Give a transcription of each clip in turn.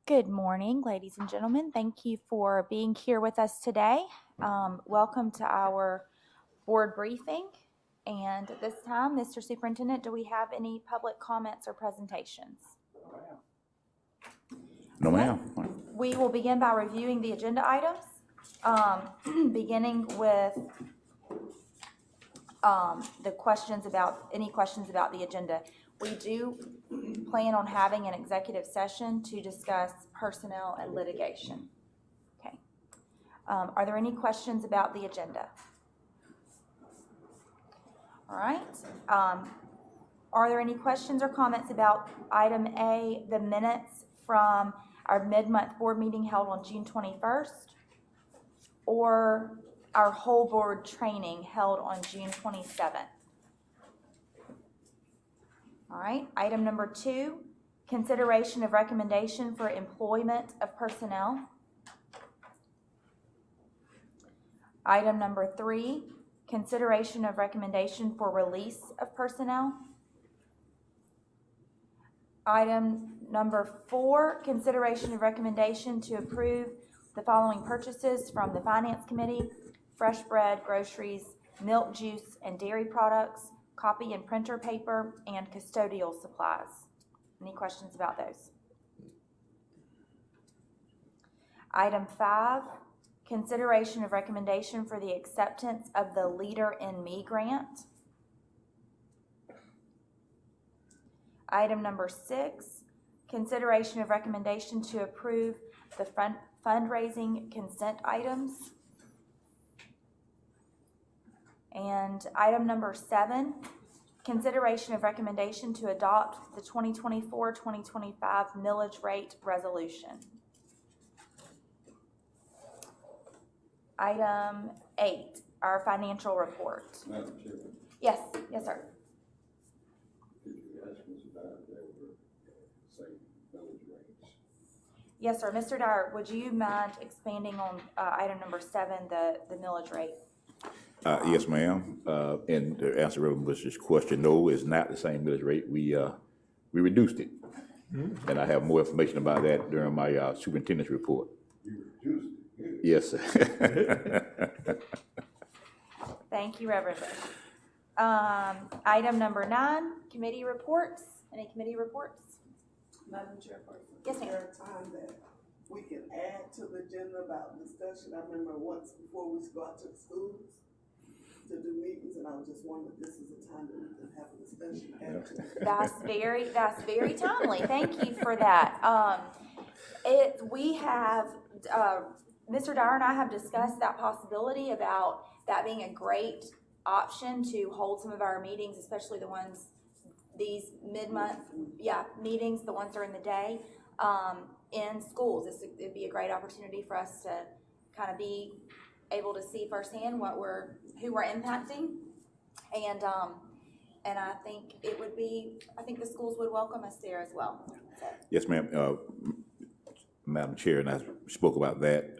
Good morning, ladies and gentlemen. Thank you for being here with us today. Welcome to our board briefing. And at this time, Mr. Superintendent, do we have any public comments or presentations? No, ma'am. We will begin by reviewing the agenda items, beginning with any questions about the agenda. We do plan on having an executive session to discuss personnel and litigation. Okay. Are there any questions about the agenda? All right. Are there any questions or comments about item A, the minutes from our mid-month board meeting held on June 21st, or our whole board training held on June 27th? All right, item number 2, consideration of recommendation for employment of personnel. Item number 3, consideration of recommendation for release of personnel. Item number 4, consideration of recommendation to approve the following purchases from the Finance Committee: fresh bread, groceries, milk, juice, and dairy products, copy and printer paper, and custodial supplies. Any questions about those? Item 5, consideration of recommendation for the acceptance of the Leader in Me grant. Item number 6, consideration of recommendation to approve the fundraising consent items. And item number 7, consideration of recommendation to adopt the 2024-2025 millage rate resolution. Item 8, our financial report. Madam Chairman. Yes, sir. Did you ask Ms. Dyer if they were say village rates? Yes, sir. Mr. Dyer, would you mind expanding on item number 7, the millage rate? Yes, ma'am. And to answer Reverend Bush's question, no, it's not the same millage rate. We reduced it. And I have more information about that during my superintendent's report. You reduced it. Good. Yes, sir. Thank you, Reverend Bush. Item number 9, committee reports. Any committee reports? Madam Chairperson. Yes, ma'am. Is there a time that we can add to the agenda about discussion? I remember once before we used to go out to the schools to do meetings, and I was just wondering if this is a time that we can have a discussion. That's very timely. Thank you for that. We have, Mr. Dyer and I have discussed that possibility about that being a great option to hold some of our meetings, especially the ones, these mid-month, meetings, the ones during the day, in schools. It'd be a great opportunity for us to kind of be able to see firsthand who we're impacting, and I think I think the schools would welcome us there as well. So. Yes, ma'am. Madam Chair, and I spoke about that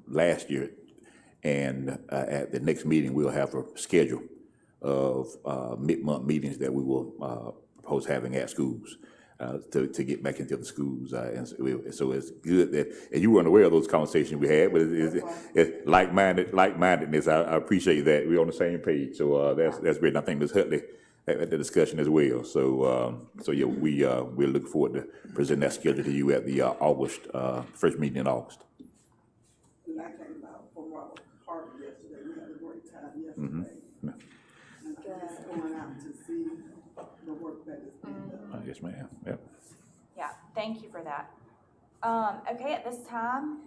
last year, and at the next meeting we'll have a schedule of mid-month meetings that we will propose having at schools to get back into the schools. And so it's good that, and you weren't aware of those conversations we had, but it's like-mindedness. I appreciate that we're on the same page. So that's great. And I think Ms. Hutley at the discussion as well. So yeah, we'll look forward to presenting that schedule to you at the August first meeting in August. And I came out from Robert Harvey yesterday. We had a great time yesterday. Mm-hmm. And I'm just going out to see the work that is being done. Yes, ma'am. Yep. Yeah, thank you for that. Okay, at this time,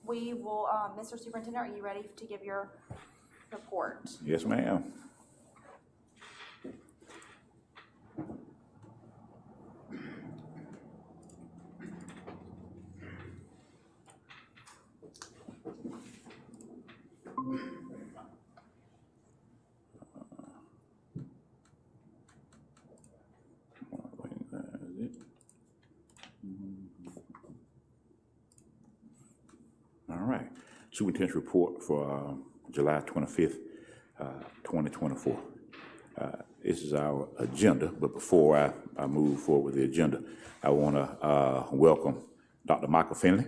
we will, Mr. Superintendent, are you ready to give your report? Yes, ma'am. All right. Superintendent's report for July 25th, 2024. This is our agenda, but before I move forward with the agenda, I want to welcome Dr. Michael Finley.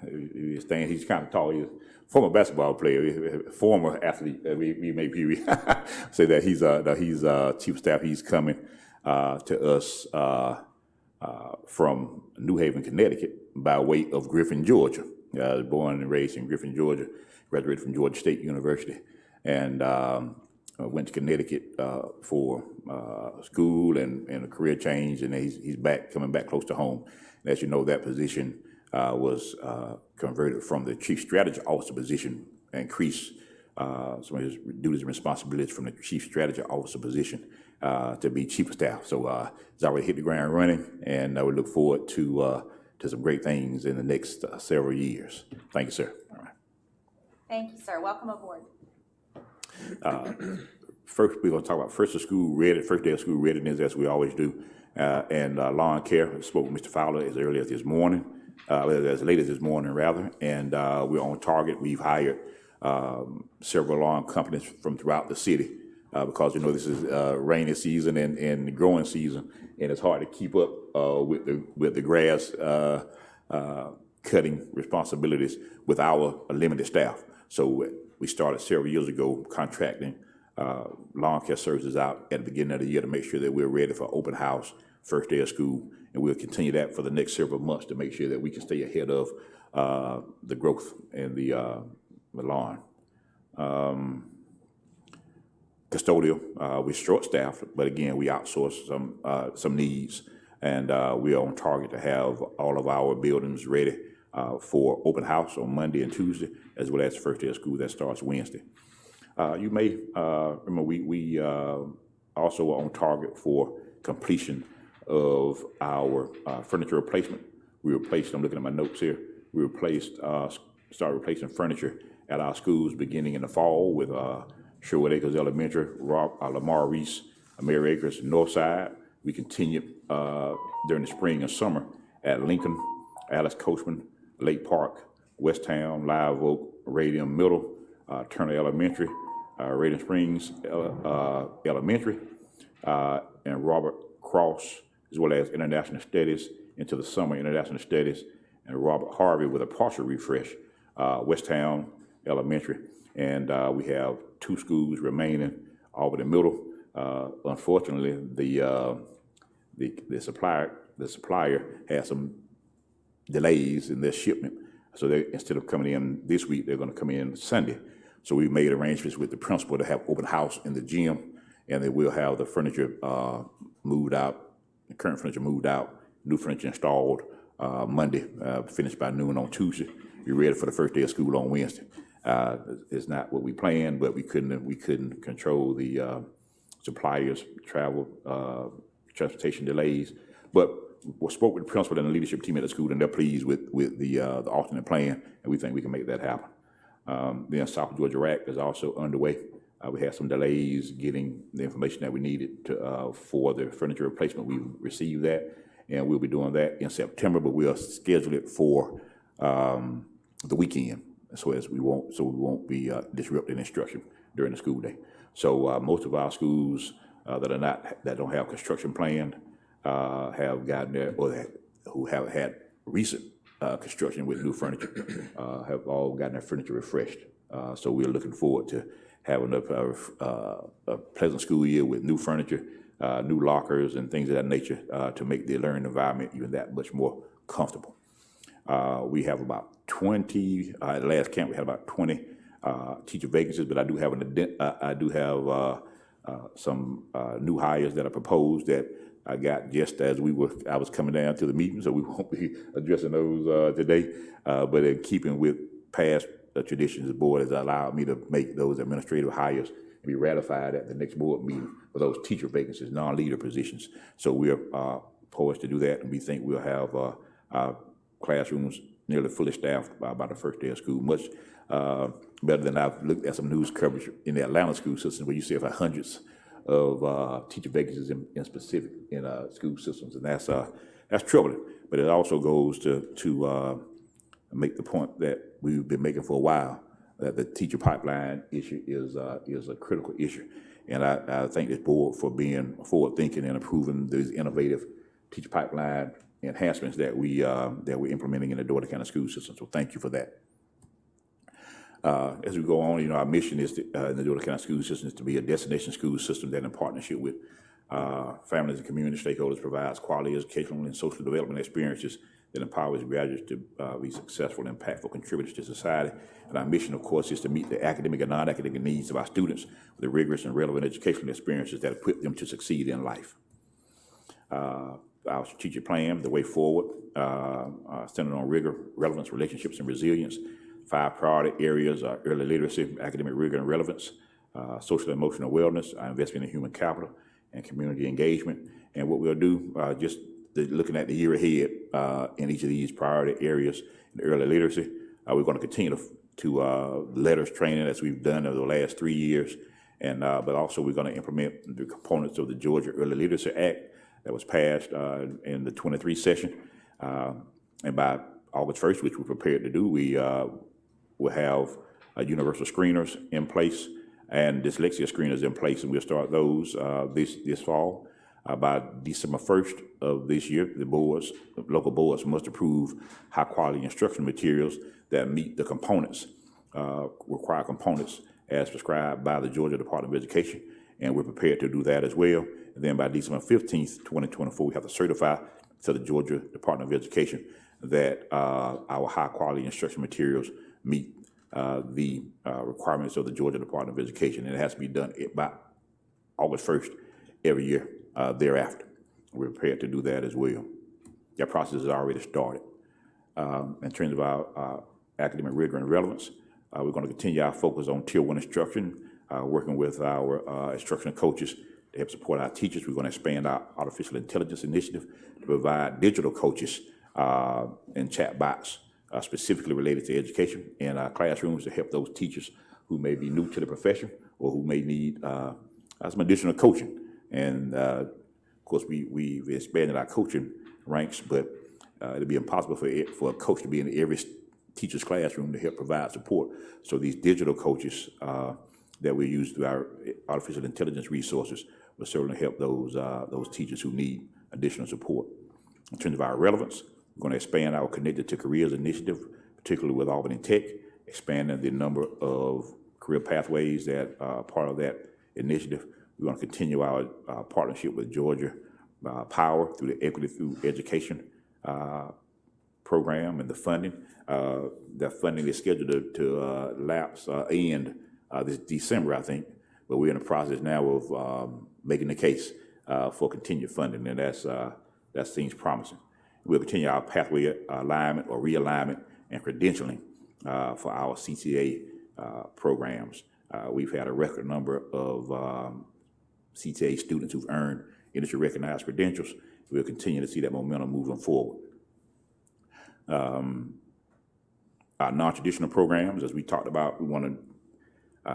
He's kind of tall. He's a former basketball player, former athlete. We maybe say that he's chief of staff. He's coming to us from New Haven, Connecticut, by way of Griffin, Georgia. I was born and raised in Griffin, Georgia. Graduated from Georgia State University, and went to Connecticut for school and a career change. And he's coming back close to home. And as you know, that position was converted from the chief strategy officer position, increased some of his duties and responsibilities from the chief strategy officer position to be chief of staff. So he's already hit the ground running, and we look forward to some great things in the next several years. Thank you, sir. All right. Thank you, sir. Welcome aboard. First, we're going to talk about first day of school readiness, as we always do, and lawn care. I spoke with Mr. Fowler as early as this morning, as late as this morning, rather, and we're on target. We've hired several lawn companies from throughout the city because, you know, this is rainy season and growing season, and it's hard to keep up with the grass cutting responsibilities with our limited staff. So we started several years ago contracting lawn care services out at the beginning of the year to make sure that we're ready for open house, first day of school, and we'll continue that for the next several months to make sure that we can stay ahead of the growth in the lawn. Custodial, we're short-staffed, but again, we outsource some needs, and we're on target to have all of our buildings ready for open house on Monday and Tuesday, as well as the first day of school that starts Wednesday. You may remember we also are on target for completion of our furniture replacement. We replaced, I'm looking at my notes here, we started replacing furniture at our schools beginning in the fall with Sherwood Acres Elementary, Lamar Reese, Mary Acres, Northside. We continued during the spring and summer at Lincoln, Alice Coachman, Lake Park, Westtown, Live Oak, Radium Middle, Turner Elementary, Radiant Springs Elementary, and Robert Cross, as well as International Studies into the summer, International Studies, and Robert Harvey with a partial refresh, Westtown Elementary. And we have 2 schools remaining, Albany Middle. Unfortunately, the supplier has some delays in their shipment. So they, instead of coming in this week, they're going to come in Sunday. So we made arrangements with the principal to have open house in the gym, and then we'll have the furniture moved out, the current furniture moved out, new furniture installed Monday, finished by noon on Tuesday. Be ready for the first day of school on Wednesday. It's not what we planned, but we couldn't control the suppliers' travel, transportation delays. But we spoke with the principal and the leadership team at the school, and they're pleased with the alternate plan, and we think we can make that happen. Then South Georgia RAC is also underway. We had some delays getting the information that we needed for the furniture replacement. We received that, and we'll be doing that in September, but we'll schedule it for the weekend, so we won't be disrupting instruction during the school day. So most of our schools that don't have construction planned have gotten there, or who have had recent construction with new furniture, have all gotten their furniture refreshed. So we're looking forward to having a pleasant school year with new furniture, new lockers, and things of that nature to make the learning environment even that much more comfortable. We have about 20, at the last camp we had about 20 teacher vacancies, but I do have some new hires that are proposed that I got just as I was coming down to the meeting, so we won't be addressing those today. But in keeping with past traditions, the board has allowed me to make those administrative hires and be ratified at the next board meeting for those teacher vacancies, non-leader positions. So we're poised to do that, and we think we'll have our classrooms nearly fully staffed by the first day of school, much better than I've looked at some news coverage in the Atlanta school system where you see about hundreds of teacher vacancies in specific school systems, and that's troubling. But it also goes to make the point that we've been making for a while, that the teacher pipeline issue is a critical issue, and I thank this board for being forward-thinking and approving these innovative teacher pipeline enhancements that we're implementing in the Dougherty County school system. So thank you for that. As we go on, our mission is in the Dougherty County school system is to be a destination school system that, in partnership with families and community stakeholders, provides quality educational and social development experiences that empowers graduates to be successful and impactful contributors to society. And our mission, of course, is to meet the academic and non-academic needs of our students with the rigorous and relevant educational experiences that equip them to succeed in life. Our strategic plan, the way forward, centered on rigor, relevance, relationships, and resilience. 5 priority areas are early literacy, academic rigor and relevance, social and emotional wellness, our investment in human capital, and community engagement. And what we'll do, looking at the year ahead in each of these priority areas in early literacy, we're going to continue to letters training as we've done over the last 3 years, and but also we're going to implement the components of the Georgia Early Literacy Act that was passed in the 23 session. And by August 1st, which we're prepared to do, we will have universal screeners in place and dyslexia screeners in place, and we'll start those this fall. By December 1st of this year, the local boards must approve high quality instructional materials that meet the components, required components as prescribed by the Georgia Department of Education, and we're prepared to do that as well. And then by December 15th, 2024, we have to certify to the Georgia Department of Education that our high quality instructional materials meet the requirements of the Georgia Department of Education, and it has to be done by August 1st every year thereafter. We're prepared to do that as well. That process has already started. In terms of our academic rigor and relevance, we're going to continue our focus on Tier 1 instruction, working with our instructional coaches to help support our teachers. We're going to expand our artificial intelligence initiative to provide digital coaches and chat bots specifically related to education in our classrooms to help those teachers who may be new to the profession or who may need some additional coaching. And of course, we've expanded our coaching ranks, but it'll be impossible for a coach to be in every teacher's classroom to help provide support. So these digital coaches that we use through our artificial intelligence resources will certainly help those teachers who need additional support. In terms of our relevance, we're going to expand our Connected to Careers initiative, particularly with Albany Tech, expanding the number of career pathways that are part of that initiative. We're going to continue our partnership with Georgia Power through the Equity Through Education program and the funding. That funding is scheduled to end this December, I think, but we're in the process now of making the case for continued funding, and that seems promising. We'll continue our pathway alignment or realignment and credentialing for our CTA programs. We've had a record number of CTA students who've earned industry recognized credentials. We'll continue to see that momentum moving forward. Our non-traditional programs, as we talked about, we want to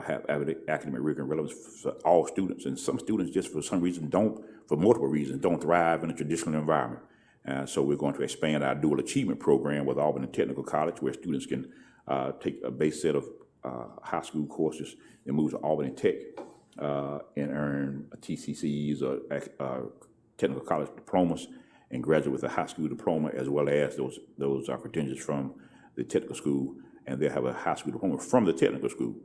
have academic rigor and relevance for all students, and some students just for some reason for multiple reasons, don't thrive in a traditional environment. So we're going to expand our dual achievement program with Albany Technical College, where students can take a base set of high school courses and move to Albany Tech and earn TCCs or technical college diplomas and graduate with a high school diploma, as well as those credentials from the technical school, and they'll have a high school diploma from the technical school,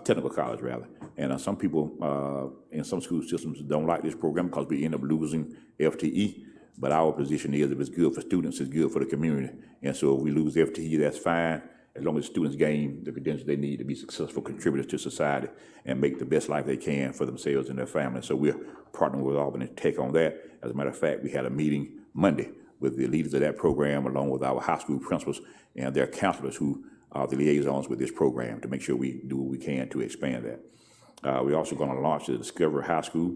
technical college rather. And some people in some school systems don't like this program because we end up losing FTE. But our position is if it's good for students, it's good for the community. And so if we lose FTE, that's fine, as long as students gain the credentials they need to be successful contributors to society and make the best life they can for themselves and their families. So we're partnering with Albany Tech on that. As a matter of fact, we had a meeting Monday with the leaders of that program, along with our high school principals and their counselors who are the liaisons with this program, to make sure we do what we can to expand that. We're also going to launch the Discovery High School.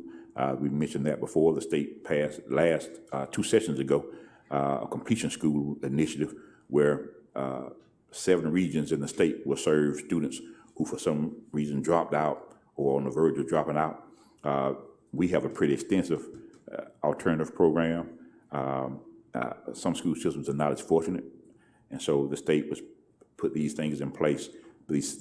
We mentioned that before. The state passed last 2 sessions ago a completion school initiative where 7 regions in the state will serve students who for some reason dropped out or on the verge of dropping out. We have a pretty extensive alternative program. Some school systems are not as fortunate, and so the state was put these things in place, these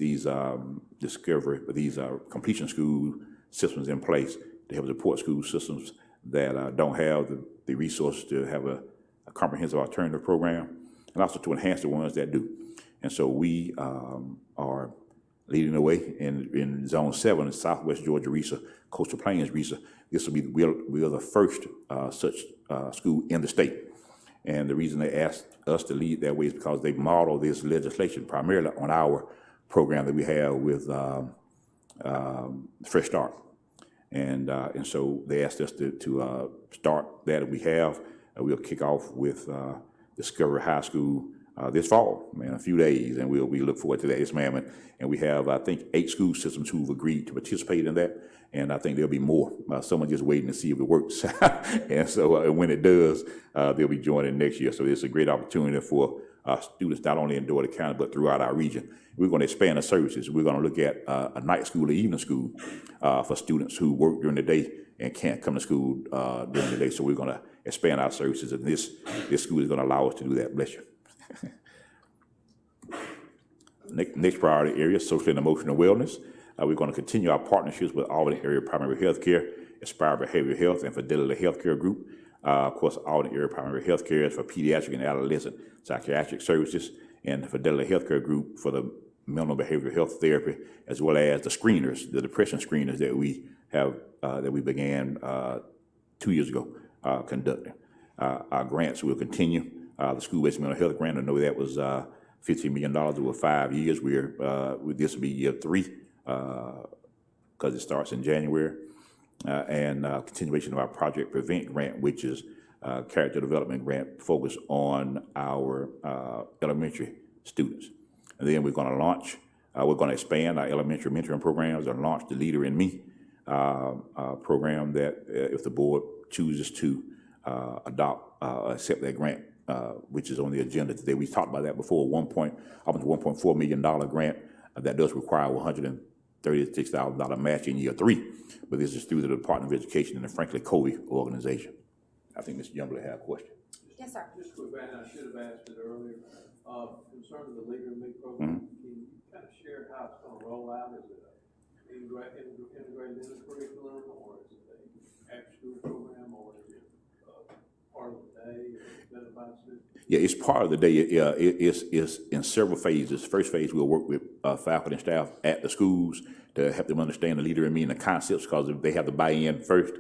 completion school systems in place to help support school systems that don't have the resources to have comprehensive alternative program, and also to enhance the ones that do. And so we are leading the way in Zone 7 in Southwest Georgia RESA, Coastal Plains RESA. This will be, we are the first such school in the state. And the reason they asked us to lead that way is because they model this legislation primarily on our program that we have with Fresh Start. And so they asked us to start that we have. We'll kick off with Discovery High School this fall, in a few days, and we look forward to that. Yes, ma'am. And we have, I think, 8 school systems who've agreed to participate in that, and I think there'll be more. Someone just waiting to see if it works. And so when it does, they'll be joining next year. So it's a great opportunity for students not only in Dougherty County, but throughout our region. We're going to expand the services. We're going to look at a night school or evening school for students who work during the day and can't come to school during the day. So we're going to expand our services, and this school is going to allow us to do that. Bless you. Next priority area, social and emotional wellness. We're going to continue our partnerships with Albany Area Primary Health Care, Aspire Behavioral Health, and Fidelity Healthcare Group. Of course, Albany Area Primary Health Care is for pediatric and adolescent psychiatric services, and the Fidelity Healthcare Group for the mental behavioral health therapy, as well as the screeners, the depression screeners that we have, that we began 2 years ago conducting. Our grants will continue. The school-based mental health grant, I know that was $15 million over 5 years. This will be year 3 because it starts in January. And continuation of our Project Prevent grant, which is character development grant focused on our elementary students. And then we're going to launch, we're going to expand our elementary mentoring programs and launch the Leader in Me program that if the board chooses to accept that grant, which is on the agenda today. We talked about that before, almost $1.4 million grant that does require $136,000 match in year 3, but this is through the Department of Education and the Franklin Covey organization. I think Mr. Youngblood had a question. Yes, sir. Just quick, and I should have asked it earlier. Concerning the Leader in Me program, can you kind of share how it's going to roll out? Is it an integrated in the curriculum, or is it an after-school program, or is it part of the day? Yeah, it's part of the day. It's in several phases. First phase, we'll work with faculty and staff at the schools to help them understand the Leader in Me and the concepts, because they have to buy in first.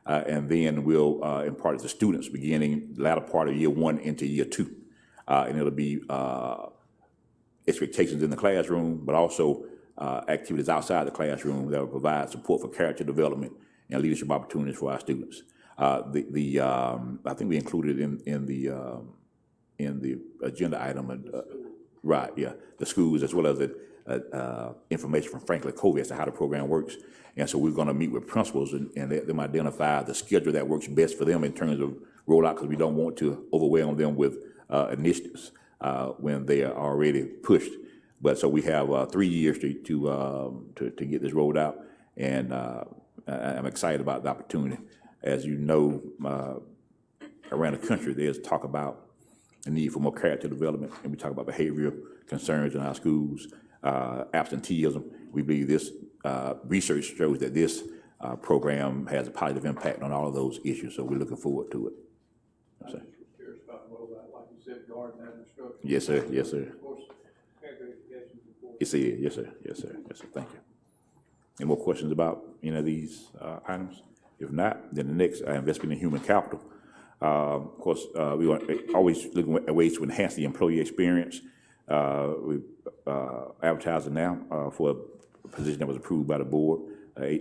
And then we'll impart it to students beginning the latter part of year 1 into year 2. And it'll be expectations in the classroom, but also activities outside the classroom that will provide support for character development and leadership opportunities for our students. I think we included in the agenda item, right? Yeah, the schools, as well as the information from Franklin Covey as to how the program works. And so we're going to meet with principals and let them identify the schedule that works best for them in terms of rollout, because we don't want to overwhelm them with initiatives when they are already pushed. But so we have 3 years to get this rolled out, and I'm excited about the opportunity. As you know, around the country, there's talk about the need for more character development, and we talk about behavioral concerns in our schools, absenteeism. We believe this research shows that this program has a positive impact on all of those issues, so we're looking forward to it. I'm just curious about the rollout, like you said, garden and instruction. Yes, sir. Yes, sir. Of course, character education is important. Yes, sir. Yes, sir. Yes, sir. Yes, sir. Thank you. Any more questions about any of these items? If not, then the next, investment in human capital. Of course, we are always looking at ways to enhance the employee experience. We're advertising now for a position that was approved by the board,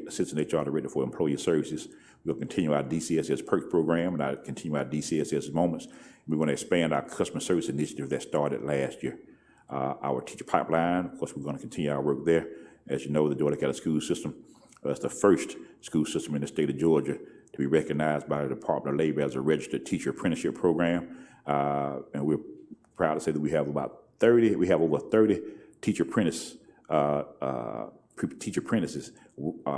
Assistant HR Director for Employee Services. We'll continue our DCSS Perks program and continue our DCSS Moments. We're going to expand our customer service initiative that started last year. Our teacher pipeline, of course, we're going to continue our work there. As you know, the Dougherty County School System is the first school system in the state of Georgia to be recognized by the Department of Labor as a registered teacher apprenticeship program. And we're proud to say that we have over 30 teacher apprentices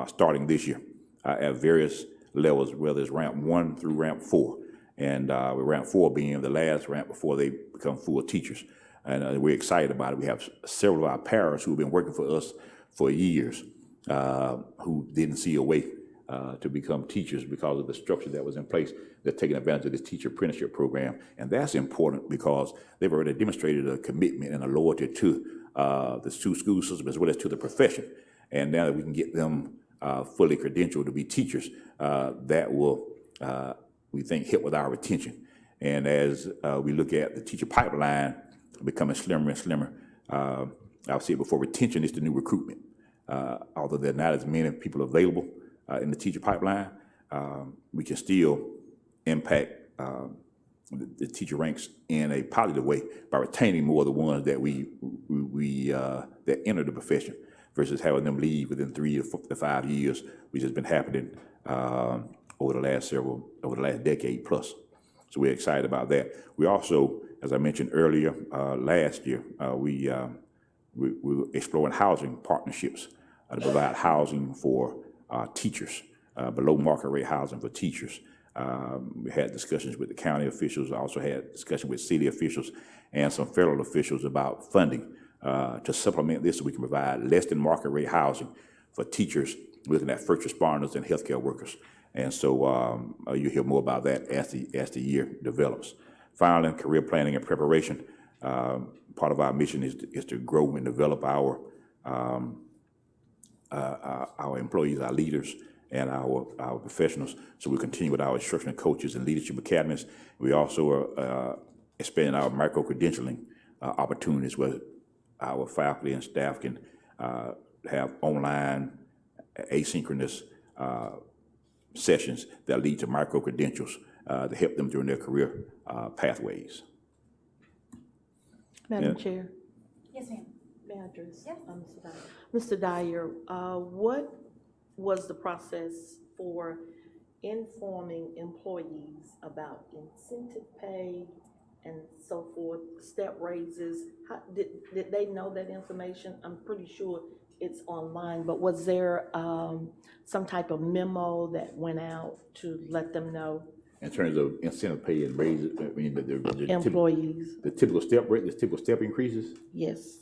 starting this year at various levels, whether it's ramp 1 through ramp 4. And with ramp 4 being the last ramp before they become full teachers. And we're excited about it. We have several of our paras who have been working for us for years, who didn't see a way to become teachers because of the structure that was in place. They're taking advantage of this teacher apprenticeship program, and that's important because they've already demonstrated a commitment and a loyalty to the school system as well as to the profession. And now that we can get them fully credentialed to be teachers, that will, we think, help with our retention. And as we look at the teacher pipeline becoming slimmer and slimmer, I've said before, retention is the new recruitment. Although there are not as many people available in the teacher pipeline, we can still impact the teacher ranks in a positive way by retaining more of the ones that that enter the profession versus having them leave within 3 to 5 years, which has been happening over the last decade plus. So we're excited about that. We also, as I mentioned earlier, last year, we were exploring housing partnerships to provide housing for teachers, below market rate housing for teachers. We had discussions with the county officials, also had discussions with city officials and some federal officials about funding to supplement this so we can provide less than market rate housing for teachers, looking at first responders and healthcare workers. And so you'll hear more about that as the year develops. Finally, career planning and preparation. Part of our mission is to grow and develop our employees, our leaders, and our professionals. So we continue with our instructional coaches and leadership academies. We also are expanding our micro-credentialing opportunities where our faculty and staff can have online asynchronous sessions that lead to micro-credentials to help them during their career pathways. Madam Yeah. Chair, Yes, ma'am. may I address? Yes. Mr. Dyer, what was the process for informing employees about incentive pay and so forth, step raises? How, did they know that information? I'm pretty sure it's online, but was there some type of memo that went out to let them know? In terms of incentive pay and raises, I mean, the Employees, the typical step rate, the typical step increases. yes.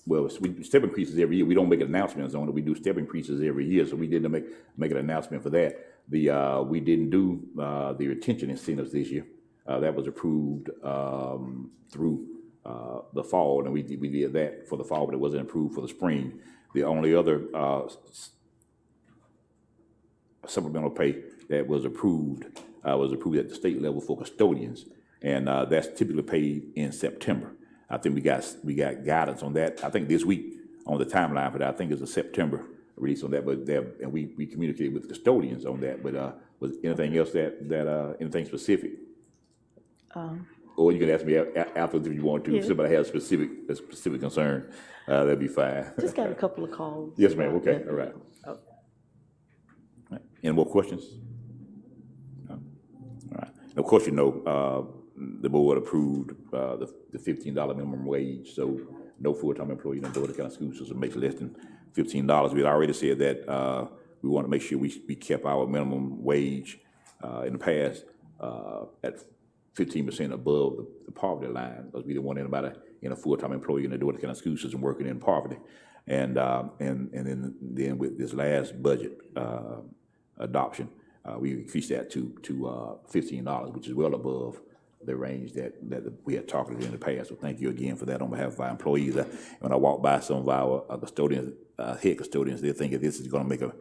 Well, we do step increases every year. We don't make announcements on it. We do step increases every year, so we didn't make an announcement for that. We didn't do the retention incentives this year. That was approved through the fall, and we did that for the fall, but it wasn't approved for the spring. The only other supplemental pay that was approved at the state level for custodians, and that's typically paid in September. I think we got guidance on that. I think this week on the timeline for that. I think it's a September release on that. But and we communicated with custodians on that. But was anything else that anything specific? Or you can ask me afterwards if you want to. Yeah. If somebody has a specific concern, that'd be fine. Just got a couple of calls. Yes, ma'am. Okay. Yeah. All right. Okay. Any more questions? No? All right. And of course, you know, the board approved the $15 minimum wage, so no full-time employee in the Dougherty County School System makes less than $15. We had already said that we want to make sure we kept our minimum wage in the past at 15% above the poverty line, because we didn't want anybody in a full-time employee in the Dougherty County School System working in poverty. And then with this last budget adoption, we increased that to $15, which is well above the range that we had targeted in the past. So thank you again for that on behalf of our employees. When I walk by some of our custodians, head custodians, they're thinking this is going to make a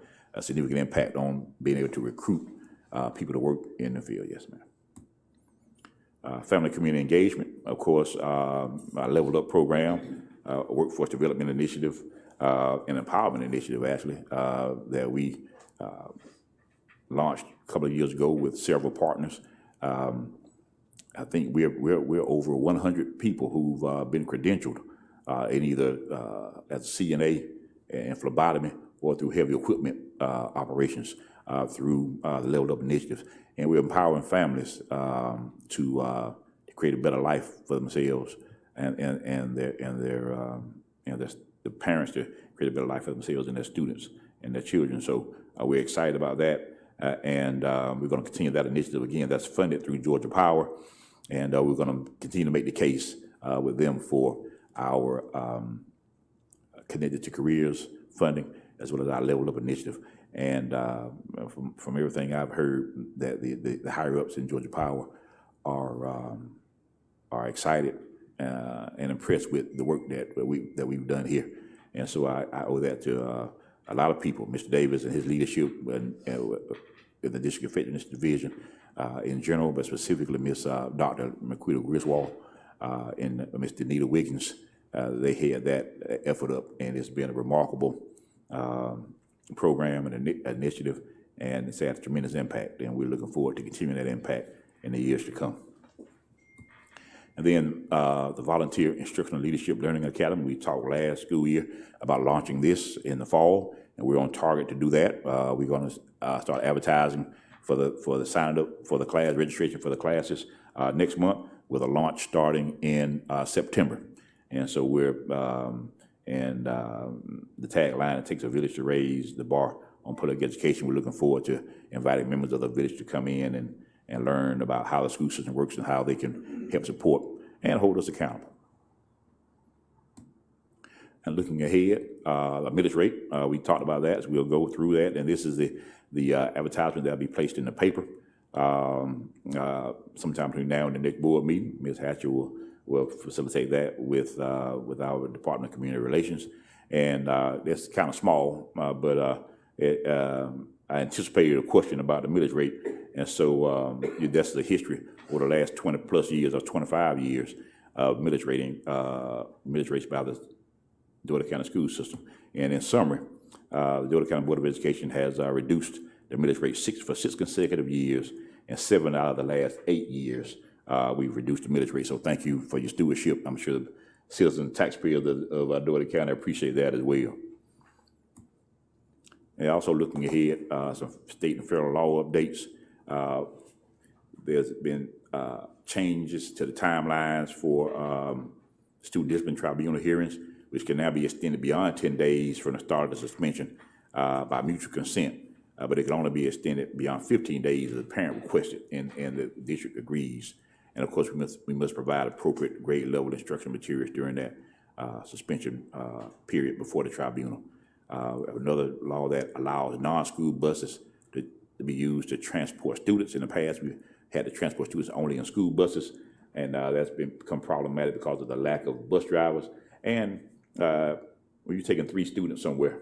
significant impact on being able to recruit people to work in the field. Yes, ma'am. Family community engagement, of course, our Leveled Up program, a workforce development initiative, an empowerment initiative, actually, that we launched a couple of years ago with several partners. I think we're over 100 people who've been credentialed in either as CNA and phlebotomy or through heavy equipment operations through the Leveled Up initiative, and we're empowering families to create a better life for themselves and the parents to create a better life for themselves and their students and their children. So we're excited about that, and we're going to continue that initiative again. That's funded through Georgia Power. And we're going to continue to make the case with them for our Connected to Careers funding, as well as our Leveled Up initiative. And from everything I've heard, that the higher ups in Georgia Power are excited and impressed with the work that we've done here. And so I owe that to a lot of people, Mr. Davis and his leadership in the District Effectiveness Division in general, but specifically Ms. Dr. McQuitta Griswold and Mr. Nita Wiggins. They had that effort up, and it's been a remarkable program and initiative, and it's had a tremendous impact, and we're looking forward to continuing that impact in the years to come. And then the Volunteer Instructional Leadership Learning Academy, we talked last school year about launching this in the fall, and we're on target to do that. We're going to start advertising for the sign up for the class registration for the classes next month, with a launch starting in September. And so we're the tagline, "It takes a village to raise the bar on public education." We're looking forward to inviting members of the village to come in and learn about how the school system works and how they can help support and hold us accountable. And looking ahead, the millage rate, we talked about that, so we'll go through that. And this is the advertisement that will be placed in the paper sometime between now and the next board meeting. Ms. Hatcher will facilitate that with our Department of Community Relations. And that's kind of small, but I anticipated a question about the millage rate. And so that's the history over the last 20 plus years or 25 years of millage rates by the Dougherty County school system. And in summary, the Dougherty County Board of Education has reduced the millage rate for 6 consecutive years, and 7 out of the last 8 years we've reduced the millage rate. So thank you for your stewardship. I'm sure the citizens and taxpayers of Dougherty County appreciate that as well. And also looking ahead, some state and federal law updates. There's been changes to the timelines for student discipline tribunal hearings, which can now be extended beyond 10 days from the start of the suspension by mutual consent, but it can only be extended beyond 15 days if the parent requested and the district agrees. And of course, we must provide appropriate grade level instructional materials during that suspension period before the tribunal. Another law that allows non-school buses to be used to transport students. In the past, we had to transport students only in school buses, and that's become problematic because of the lack of bus drivers. And when you're taking 3 students somewhere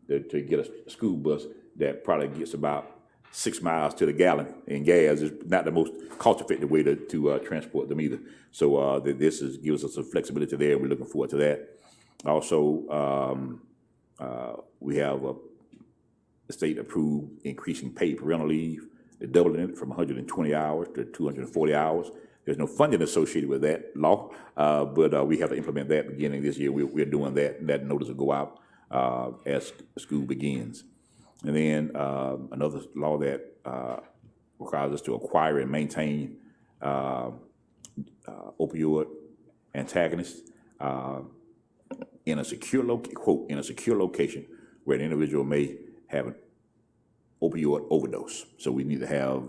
to get a school bus that probably gets about 6 miles to the gallon in gas, is not the most cost-effective way to transport them either. So this gives us some flexibility there. We're looking forward to that. Also, we have a state approved increasing paid parental leave, doubling it from 120 hours to 240 hours. There's no funding associated with that law, but we have to implement that beginning this year. We're doing that, and that notice will go out as school begins. And then another law that requires us to acquire and maintain opioid antagonists in a secure location where an individual may have an opioid overdose. So we need to have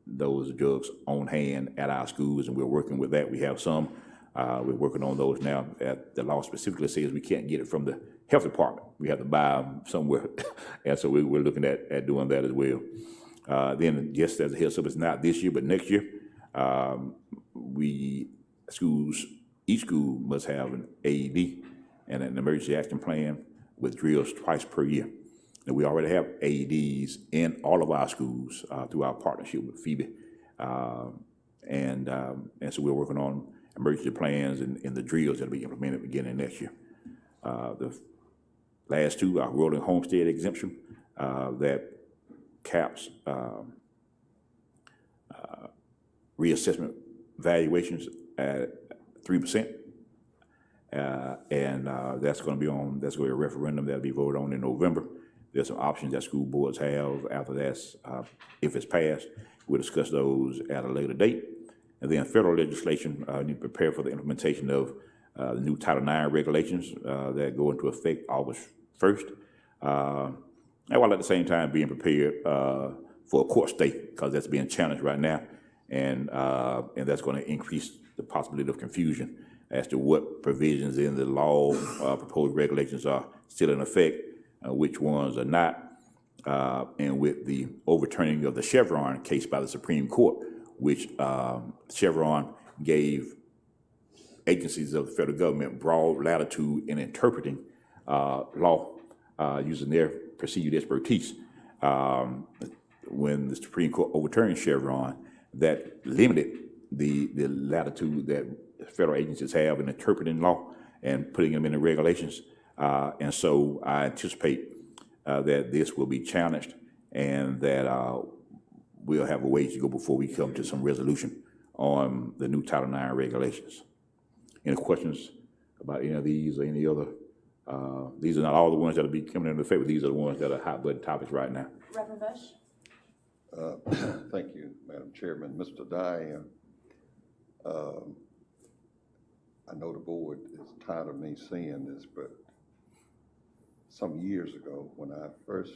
those drugs on hand at our schools, and we're working with that. We have some. We're working on those now. The law specifically says we can't get it from the health department. We have to buy them somewhere, and so we're looking at doing that as well. Then, just as a heads up, it's not this year, but next year, each school must have an AED and an emergency action plan with drills twice per year. And we already have AEDs in all of our schools through our partnership with Phoebe. And so we're working on emergency plans and the drills that will be implemented beginning next year. The last 2 are rolling homestead exemption that caps reassessment valuations at 3%. And that's going to be a referendum that'll be voted on in November. There's some options that school boards have after that's, if it's passed. We'll discuss those at a later date. And then federal legislation, need to prepare for the implementation of the new Title IX regulations that go into effect August 1st. And while at the same time being prepared for a court stay, because that's being challenged right now. And that's going to increase the possibility of confusion as to what provisions in the law, proposed regulations are still in effect, which ones are not. and with the overturning of the Chevron case by the Supreme Court, which Chevron gave agencies of the federal government broad latitude in interpreting law using their perceived expertise. When the Supreme Court overturned Chevron, that limited the latitude that federal agencies have in interpreting law and putting them in the regulations. And so I anticipate that this will be challenged and that we'll have a ways to go before we come to some resolution on the new Title IX regulations. Any questions about any of these or any other? These are not all the ones that will be coming into effect, but these are the ones that are hot button topics right now. Reverend Bush? Thank you, Madam Chairman. Mr. Dye, I know the board is tired of me saying this, but some years ago, when I first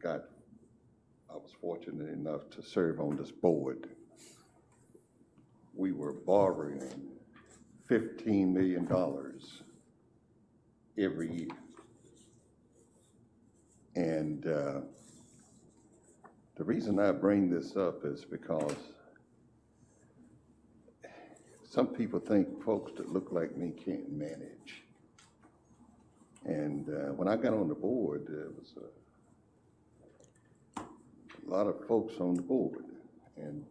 I was fortunate enough to serve on this board, we were borrowing $15 million every year. And the reason I bring this up is because some people think folks that look like me can't manage. And when I got on the board, there was a lot of folks on the board, and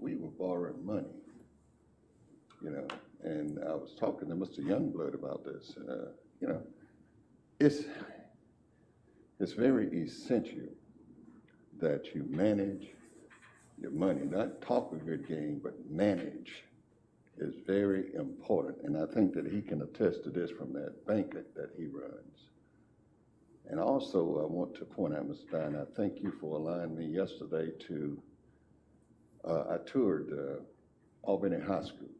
we were borrowing money, you know. And I was talking to Mr. Youngblood about this. You know, it's very essential that you manage your money, not talk a good game, but manage is very important. And I think that he can attest to this from that banquet that he runs. And also, I want to point out, Mr. Dine, I thank you for allowing me yesterday to, I toured Albany High School.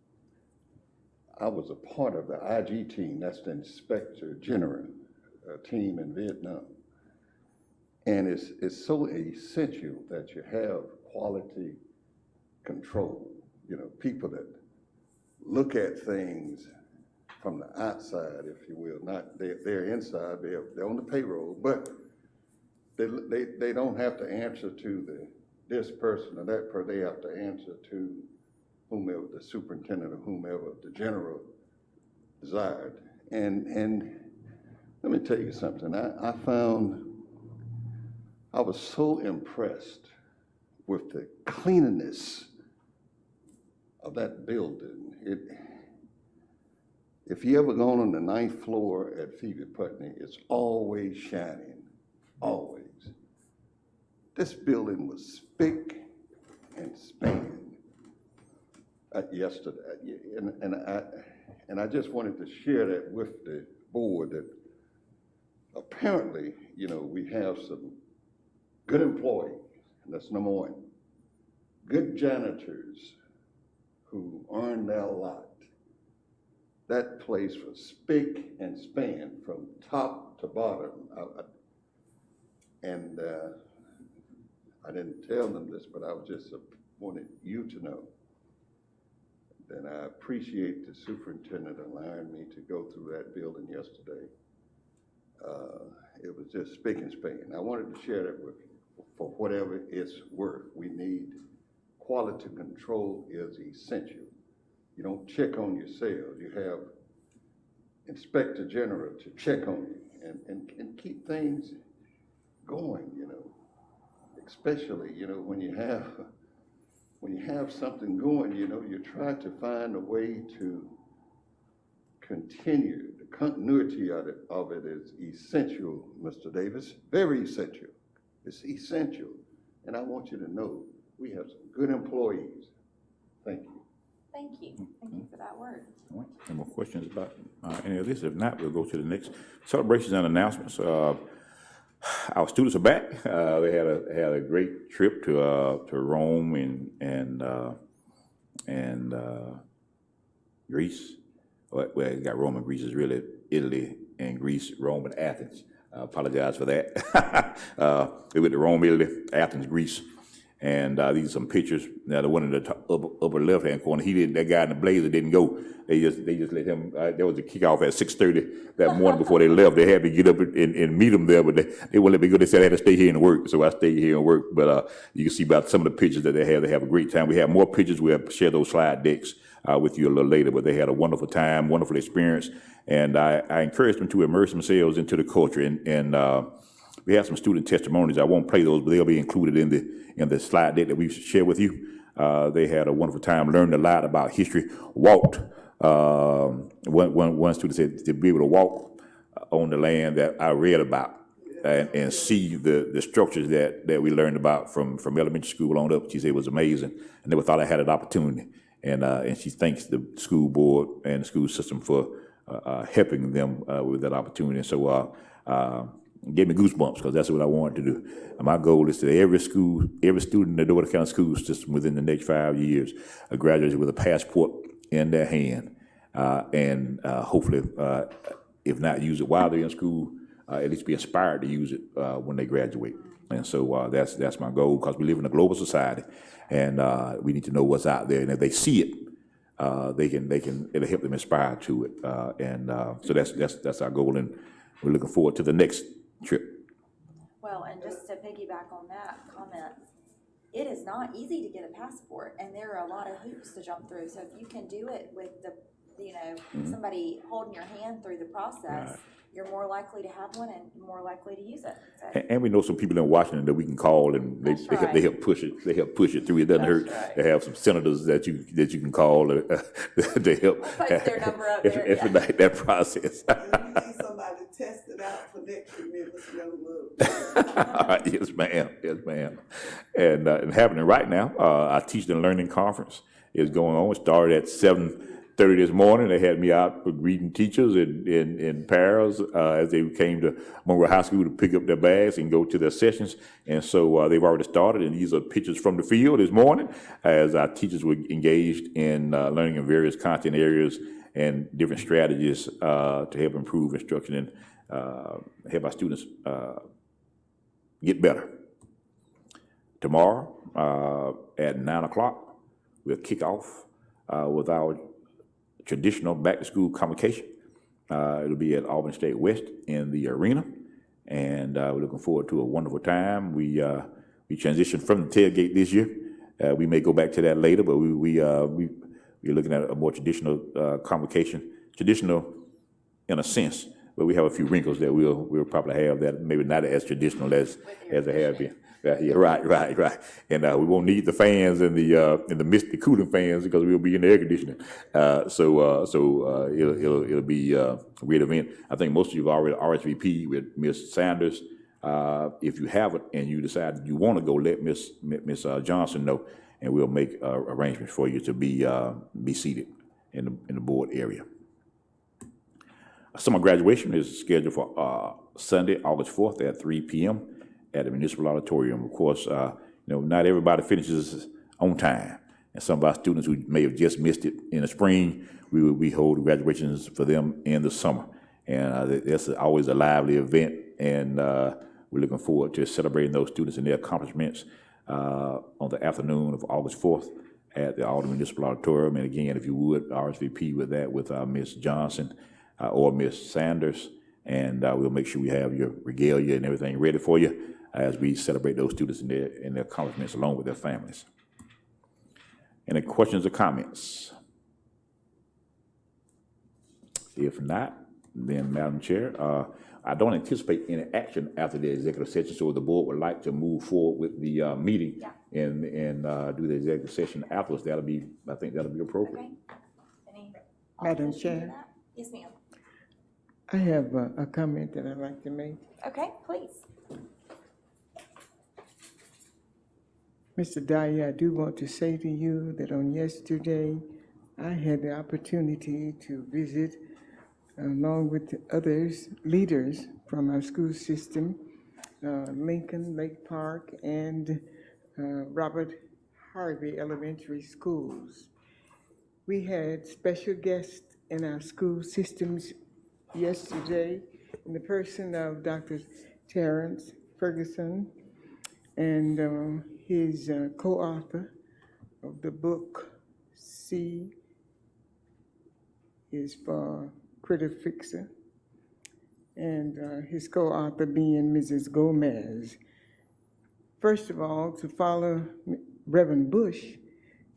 I was a part of the IG team, that's the Inspector General team in Vietnam. And it's so essential that you have quality control, you know, people that look at things from the outside, if you will, not they're inside, they're on the payroll, but they don't have to answer to this person or that person, they have to answer to whomever, the superintendent or whomever the general desired. And let me tell you something, I found I was so impressed with the cleanliness of that building. If you ever gone on the 9th floor at Phoebe Putney, it's always shining, always. This building was spick and span yesterday, and I just wanted to share that with the board that apparently, you know, we have some good employees, and that's number one. Good janitors who earn their lot. That place was spick and span from top to bottom. I didn't tell them this, but I just wanted you to know that I appreciate the superintendent allowing me to go through that building yesterday. It was just spick and span. I wanted to share that with you for whatever it's worth. We need quality control is essential. You don't check on yourselves. You have Inspector General to check on you and keep things going, you know. Especially, you know, when you have something going, you know, you try to find a way to continue. The continuity of it is essential, Mr. Davis, very essential. It's essential. And I want you to know we have some good employees. Thank you. Thank you. Thank you for that word. All right. Any more questions about any of this? If not, we'll go to the next celebrations and announcements. Our students are back. They had a great trip to Rome and Greece. Well, it got Rome and Greece. Is really Italy and Greece, Rome and Athens. I apologize for that. They went to Rome, Italy, Athens, Greece, And these are some pictures. Now the one in the upper left-hand corner, that guy in the blazer didn't go. They just let him. There was a kickoff at 6:30 that morning before they left. They had to get up and meet him there, but they wouldn't let me go. They said I had to stay here and work, so I stayed here and work. But you can see about some of the pictures that they have. They have a great time. We have more pictures. We'll share those slide decks with you a little later. But they had a wonderful time, wonderful experience, and I encouraged them to immerse themselves into the culture. And we have some student testimonies. I won't play those, but they'll be included in the slide deck that we share with you. They had a wonderful time, learned a lot about history, walked. One student said to be able to walk on the land that I read about and see the structures that we learned about from elementary school on up. She said it was amazing, and never thought I had an opportunity. And she thanks the school board and the school system for helping them with that opportunity. And so gave me goosebumps because that's what I wanted to do. And my goal is that every student in the Dougherty County school system within the next 5 years graduates with a passport in their hand, and hopefully, if not use it while they're in school, at least be inspired to use it when they graduate. And so that's my goal, because we live in a global society, and we need to know what's out there. And if they see it, it'll help them inspire to it. So that's our goal, and we're looking forward to the next trip. Well, and just to piggyback on that comment, it is not easy to get a passport, and there are a lot of hoops to jump through. So if you can do it with somebody holding your hand through the process, right, you're more likely to have one and more likely to use it. So. And we know some people in Washington that we can call, and they help push it. They help push it through. It doesn't hurt. Right. They have some senators that you can call to help. We'll post their number up there. Expedite that process. You need somebody to test it out for next year, Mr. Youngblood. Yes, ma'am. Yes, ma'am. And happening right now, our Teaching and Learning Conference is going on. It started at 7:30 this morning. They had me out greeting teachers in pairs as they came to Monroe High School to pick up their bags and go to their sessions. And so they've already started, and these are pictures from the field this morning as our teachers were engaged in learning in various content areas and different strategies to help improve instruction and help our students get better. Tomorrow at 9 o'clock, we'll kick off with our traditional back-to-school convocation. It'll be at Auburn State West in the arena, and we're looking forward to a wonderful time. We transitioned from the tailgate this year. We may go back to that later, but we're looking at a more traditional convocation, traditional in a sense, but we have a few wrinkles that we'll probably have that maybe not as traditional as they have been. Yeah, right. And we won't need the fans and the misty cooling fans because we'll be in the air conditioning. So it'll be a great event. I think most of you have already RSVP with Ms. Sanders. If you haven't and you decide you want to go, let Ms. Johnson know, and we'll make arrangements for you to be seated in the board area. Summer graduation is scheduled for Sunday, August 4th at 3 p.m. at the Municipal Auditorium. Of course, not everybody finishes on time, and some of our students who may have just missed it in the spring, we hold graduations for them in the summer, and that's always a lively event, and we're looking forward to celebrating those students and their accomplishments on the afternoon of August 4th at the Auburn Municipal Auditorium. And again, if you would, RSVP with that with Ms. Johnson or Ms. Sanders, and we'll make sure we have your regalia and everything ready for you as we celebrate those students and their accomplishments along with their families. Any questions or comments? If not, then Madam Chair, I don't anticipate any action after the executive session, so if the board would like to move forward with the meeting and do the executive session afterwards, I think that'll be appropriate. Okay. Madam Chair. Yes, ma'am. I have a comment that I'd like to make. Okay, please. Mr. Dyer, I do want to say to you that on yesterday, I had the opportunity to visit, along with others, leaders from our school system, Lincoln, Lake Park, and Robert Harvey Elementary Schools. We had special guests in our school systems yesterday in the person of Dr. Terrence Ferguson, and his co-author of the book C is for Critter Fixer, and his co-author being Mrs. Gomez. First of all, to follow Reverend Bush,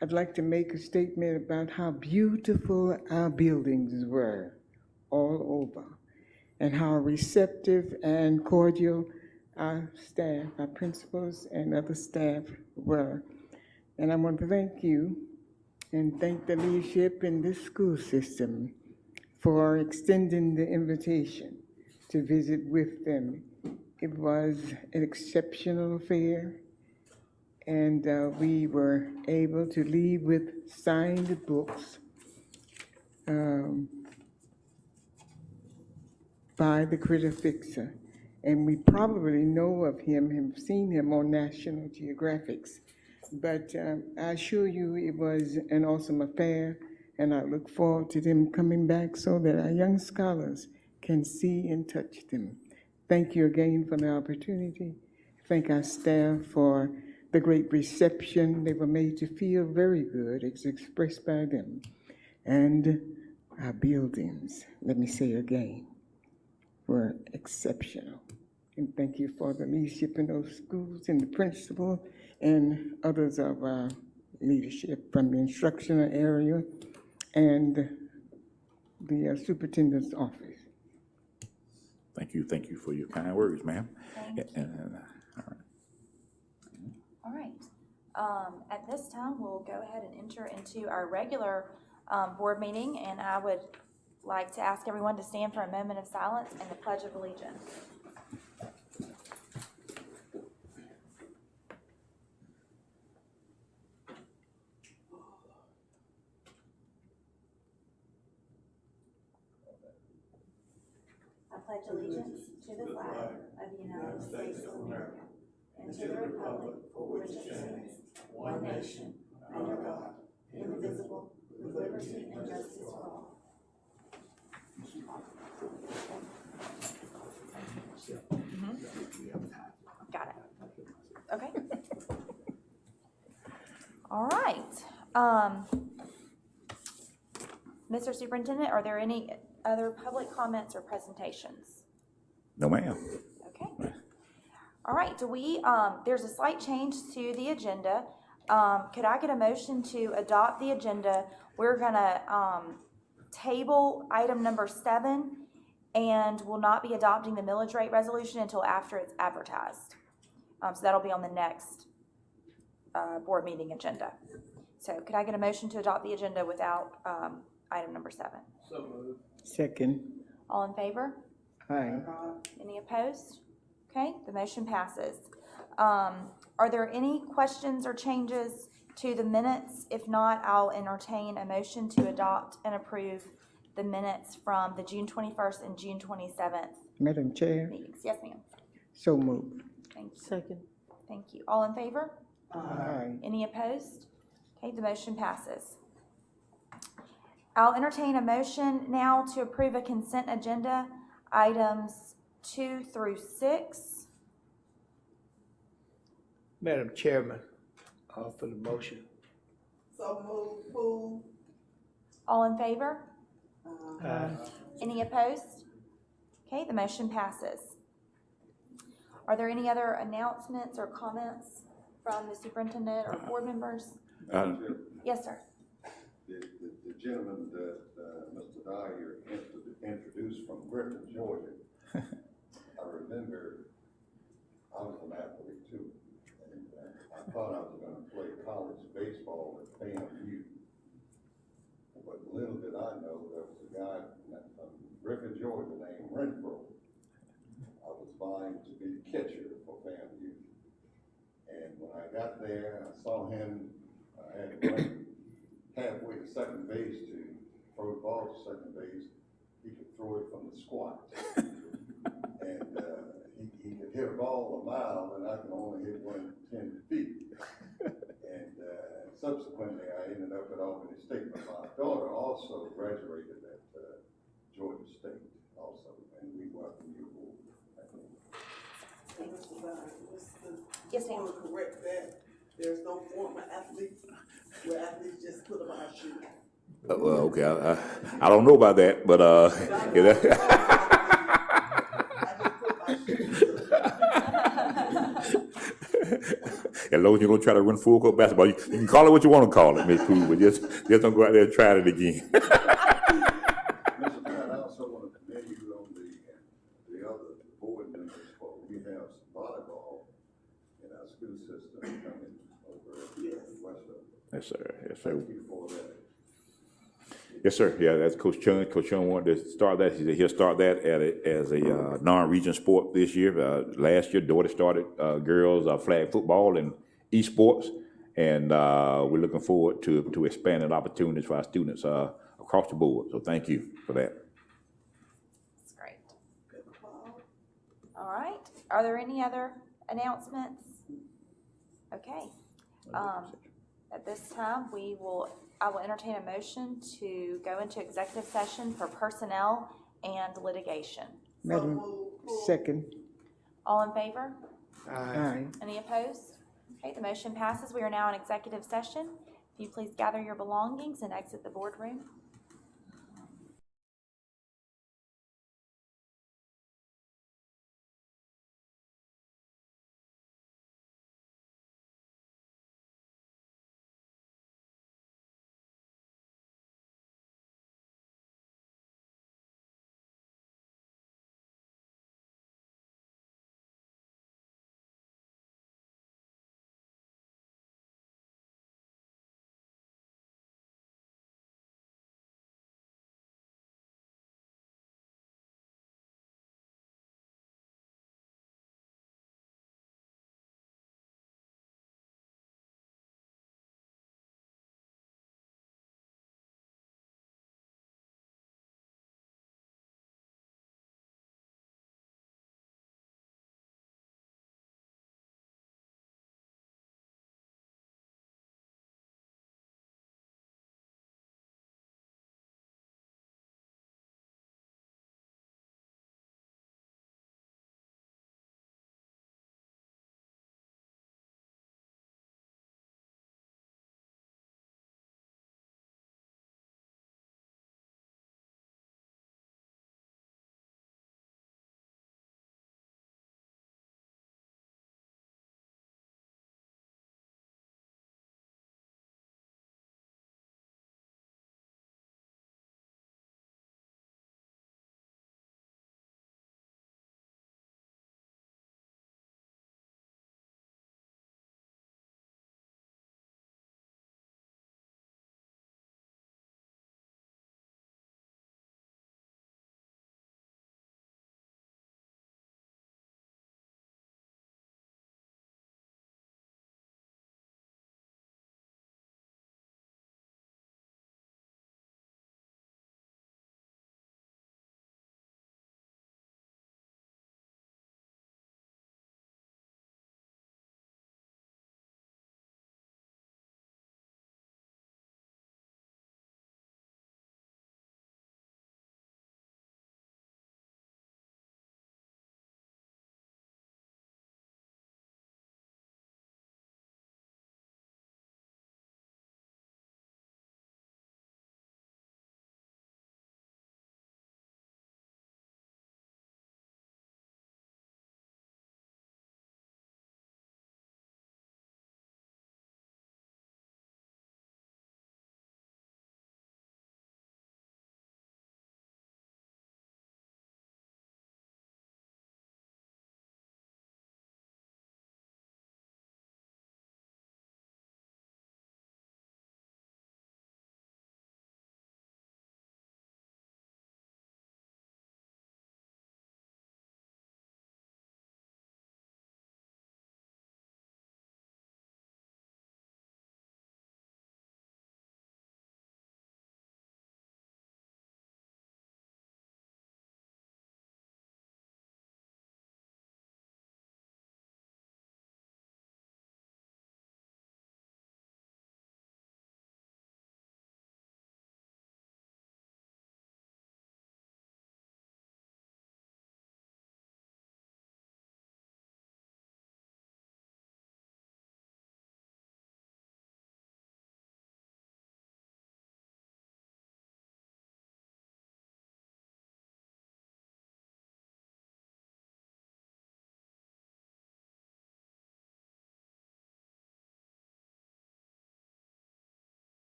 I'd like to make a statement about how beautiful our buildings were all over, and how receptive and cordial our staff, our principals, and other staff were. And I want to thank you and thank the leadership in this school system for extending the invitation to visit with them. It was an exceptional affair, and we were able to leave with signed books by the Critter Fixer. And we probably know of him, have seen him on National Geographics. But I assure you it was an awesome affair, and I look forward to them coming back so that our young scholars can see and touch them. Thank you again for the opportunity. Thank our staff for the great reception. They were made to feel very good, as expressed by them. And our buildings, let me say again, were exceptional. And thank you for the leadership in those schools and the principal and others of our leadership from the instructional area and the superintendent's office. Thank you for your kind words, ma'am. Thank you. All right. At this time, we'll go ahead and enter into our regular board meeting, and I would like to ask everyone to stand for a moment of silence and the Pledge of Allegiance. I pledge allegiance to the flag of the United States of America and to the republic for which it stands, one nation, under God, indivisible, with liberty and justice for all. Got it. Okay. All right. Mr. Superintendent, are there any other public comments or presentations? No, ma'am. Okay. All right, do we, there's a slight change to the agenda. Could I get a motion to adopt the agenda? We're gonna table item number 7, and will not be adopting the millage rate resolution until after it's advertised. So that'll be on the next board meeting agenda. So could I get a motion to adopt the agenda without item number 7? So moved. Second. All in favor? Aye. Any opposed? Okay, the motion passes. Are there any questions or changes to the minutes? If not, I'll entertain a motion to adopt and approve the minutes from the June 21st and June 27th Madam Chair, meetings. Yes, ma'am. so moved. Thank you. Second. Thank you. All in favor? Aye. Any opposed? Okay, the motion passes. I'll entertain a motion now to approve a consent agenda, items 2 through 6. Madam Chairman, for the motion. So move, Poole. All in favor? Aye. Any opposed? Okay, the motion passes. Are there any other announcements or comments from the superintendent or board members? Yes, sir. The gentleman that Mr. Dyer introduced from Griffin, Georgia, I remember I was an athlete too, and I thought I was going to play college baseball at FAMU. But little did I know there was a guy from Griffin, Georgia named Renfro. I was vying to be catcher for FAMU. And when I got there, I saw him, I had to run halfway to second base to throw the ball to second base. He could throw it from the squat. And he could hit a ball a mile, and I could only hit one 10 feet. And subsequently, I ended up at Albany State. But my daughter also graduated at Georgia State also, and we welcome you aboard. And Mr. Dyer, Yes, ma'am. want to correct that. There's no former athlete, where athletes just put them on our shoe. Well, okay, I don't know about that, but, yeah, that- I just put my shoes up. as long as you don't try to run full court basketball, you can call it what you want to call it, Ms. Pooh, but just don't go out there and try it again. Mr. Brown, I also want to commend you on the other board members, for we have volleyball in our school system coming over at Western. Yes, sir, yes, sir. Thank you for that. Yes, sir. Yeah, that's Coach Chung. Coach Chung wanted to start that. He said he'll start that as a non-region sport this year. Last year, Dougherty started girls flag football and esports, and we're looking forward to expanding opportunities for our students across the board. So thank you for that. That's great. All right. Are there any other announcements? Okay. At this time, I will entertain a motion to go into executive session for personnel and litigation. Madam Second. All in favor? Aye. Any opposed? Okay, the motion passes. We are now in executive session. If you please gather your belongings and exit the boardroom.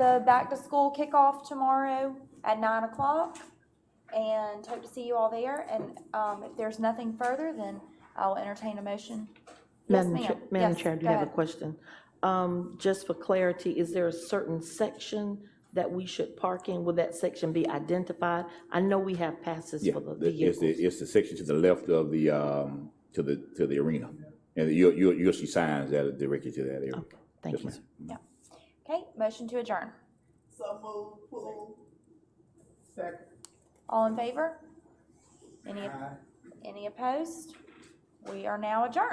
the back-to-school kickoff tomorrow at 9 o'clock, and hope to see you all there. And if there's nothing further, then I'll entertain a motion. Yes, ma'am. Madam Yes, Chair, I do go have a ahead. question. Just for clarity, is there a certain section that we should park in? Will that section be identified? I know we have passes Yeah, for the it's vehicles. it's the section to the left of the, to the arena. And you'll see signs that are directed to that area. Okay, thank Yes, you. ma'am. Okay, motion to adjourn. So move, pull. Second. All in favor? Any opposed? We are now adjourned.